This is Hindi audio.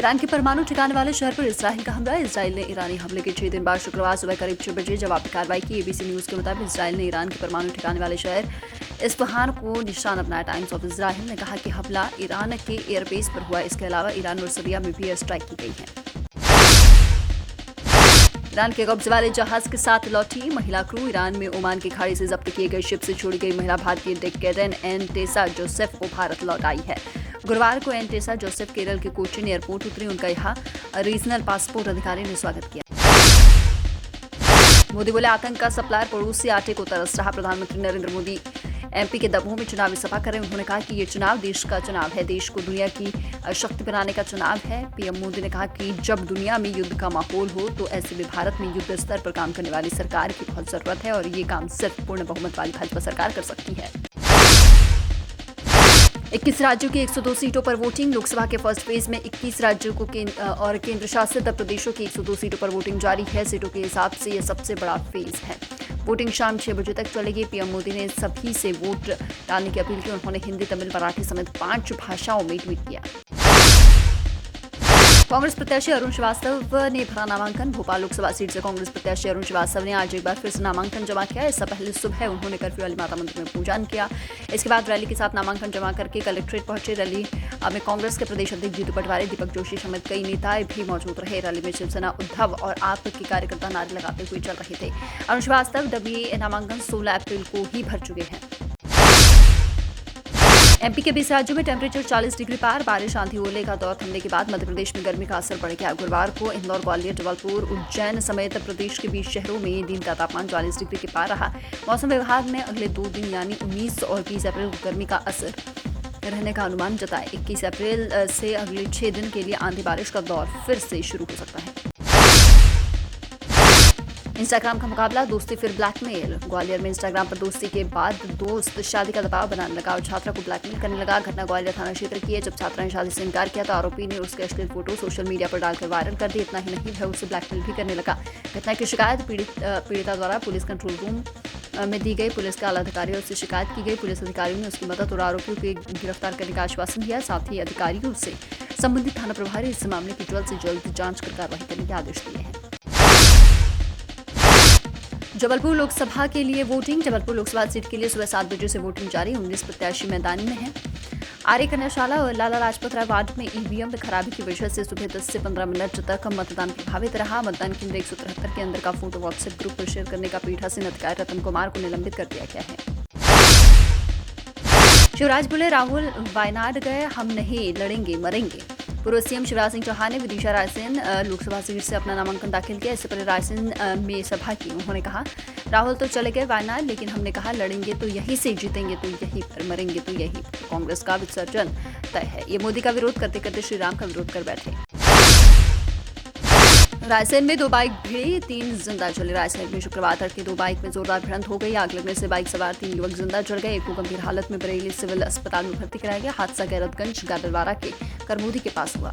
ईरान के परमाणु ठिकाने वाले शहर पर इजराइल का हमला। इजराइल ने ईरानी हमले के 6 दिन बाद शुक्रवार सुबह करीब 6 बजे जवाबी कार्रवाई की। एबीसी न्यूज के मुताबिक इजराइल ने ईरान के परमाणु ठिकाने वाले शहर इस्फहान को निशाना बनाया। टाइम्स ऑफ इजराइल ने कहा कि हमला ईरान के एयरबेस पर हुआ। इसके अलावा ईरान और सीरिया में भी एयर स्ट्राइक की गई है। ईरान के कब्जे वाले जहाज के साथ लौटी महिला क्रू। ईरान में ओमान की खाड़ी से जब्त किए गए शिप से छोड़ी गई महिला भारतीय डेक्केडन एंटेसा जोसेफ को भारत लौट आई है। गुरुवार को एंटेसा जोसेफ केरल के कोचीन एयरपोर्ट उतरी। उनका यहाँ रीजनल पासपोर्ट अधिकारी ने स्वागत किया। मोदी बोले, आतंक का सप्लायर पड़ोसी आटे को तरस रहा। प्रधानमंत्री नरेंद्र मोदी एमपी के दमोह में चुनावी सभा करें। उन्होंने कहा कि ये चुनाव देश का चुनाव है, देश को दुनिया की शक्ति बनाने का चुनाव है। पीएम मोदी ने कहा कि जब दुनिया में युद्ध का माहौल हो तो ऐसे में भारत में युद्ध स्तर पर काम करने वाली सरकार की बहुत जरूरत है और ये काम सिर्फ पूर्ण बहुमत वाली भाजपा सरकार कर सकती है। 21 राज्यों की 102 सीटों पर वोटिंग। लोकसभा के फर्स्ट फेज में 21 राज्यों को और केंद्र शासित प्रदेशों की 102 सीटों पर वोटिंग जारी है। सीटों के हिसाब से यह सबसे बड़ा फेज है। वोटिंग शाम 6 बजे तक चलेगी। पीएम मोदी ने सभी से वोट डालने की अपील की। उन्होंने हिंदी, तमिल, मराठी समेत 5 भाषाओं में ट्वीट किया। कांग्रेस प्रत्याशी अरुण श्रीवास्तव ने भरा नामांकन। भोपाल लोकसभा सीट से कांग्रेस प्रत्याशी अरुण श्रीवास्तव ने आज एक बार फिर से नामांकन जमा किया। इससे पहले सुबह उन्होंने कर्फ्यू वाली माता मंदिर में पूजन किया। इसके बाद रैली के साथ नामांकन जमा करके कलेक्ट्रेट पहुंचे। रैली में कांग्रेस के प्रदेश अध्यक्ष जीतू पटवारी, दीपक जोशी समेत कई नेता भी मौजूद रहे। रैली में शिवसेना, उद्धव और आप के कार्यकर्ता नारे लगाते हुए चल रहे थे। अरुण श्रीवास्तव डमी नामांकन 16 अप्रैल को ही भर चुके हैं। एमपी के 20 राज्यों में टेम्परेचर 40 डिग्री पार। बारिश, आंधी, ओले का दौर थमने के बाद मध्य प्रदेश में गर्मी का असर बढ़ गया। गुरुवार को इंदौर, ग्वालियर, जबलपुर, उज्जैन समेत प्रदेश के 20 शहरों में दिन का तापमान 40 डिग्री के पार रहा। मौसम विभाग ने अगले 2 दिन यानी 19 और 20 अप्रैल को गर्मी का असर रहने का अनुमान जताया। 21 अप्रैल से अगले 6 दिन के लिए आंधी बारिश का दौर फिर से शुरू हो सकता है। इंस्टाग्राम का मुकाबला, दोस्ती फिर ब्लैकमेल। ग्वालियर में इंस्टाग्राम पर दोस्ती के बाद दोस्त शादी का दबाव बनाने लगा और छात्रा को ब्लैकमेल करने लगा। घटना ग्वालियर थाना क्षेत्र की है। जब छात्रा ने शादी से इनकार किया तो आरोपी ने उसके अश्लील फोटो सोशल मीडिया पर डालकर वायरल कर दी। इतना ही नहीं, वह उसे ब्लैकमेल भी करने लगा। घटना की शिकायत पीड़िता द्वारा पुलिस कंट्रोल रूम में दी गई। पुलिस के आला अधिकारियों से शिकायत की गई। पुलिस अधिकारियों ने उसकी मदद और आरोपियों को गिरफ्तार करने का आश्वासन दिया। साथ ही अधिकारियों से संबंधित थाना प्रभारी इस मामले की जल्द से जल्द जांच कर कार्रवाई करने के आदेश दिए हैं। जबलपुर लोकसभा के लिए वोटिंग। जबलपुर लोकसभा सीट के लिए सुबह 7 बजे से वोटिंग जारी। 19 प्रत्याशी मैदान में हैं। आर्य कन्याशाला और लाला लाजपत राय वार्ड में ईवीएम में खराबी की वजह से सुबह 10 से 15 मिनट तक मतदान प्रभावित रहा। मतदान केंद्र 173 के अंदर का फोटो व्हाट्सएप ग्रुप पर शेयर करने का पीठासीन अधिकारी रतन कुमार को निलंबित कर दिया गया है। शिवराज बोले, राहुल वायनाड गए, हम नहीं लड़ेंगे मरेंगे। पूर्व सीएम शिवराज सिंह चौहान ने विदिशा रायसेन लोकसभा सीट से अपना नामांकन दाखिल किया। इससे पहले रायसेन में सभा की। उन्होंने कहा, राहुल तो चले गए वायनाड, लेकिन हमने कहा लड़ेंगे तो यहीं से, जीतेंगे तो यहीं पर, मरेंगे तो यहीं पर। कांग्रेस का विसर्जन तय है। ये मोदी का विरोध करते करते श्री राम का विरोध कर बैठे। रायसेन में 2 बाइक भिड़ी, 3 जिंदा जले। रायसेन में शुक्रवार तड़के 2 बाइक में जोरदार भिड़ंत हो गई। आग लगने से बाइक सवार 3 युवक जिंदा जल गए। एक को गंभीर हालत में बरेली सिविल अस्पताल में भर्ती कराया गया। हादसा गैरतगंज गाडरवारा के करमोदी के पास हुआ।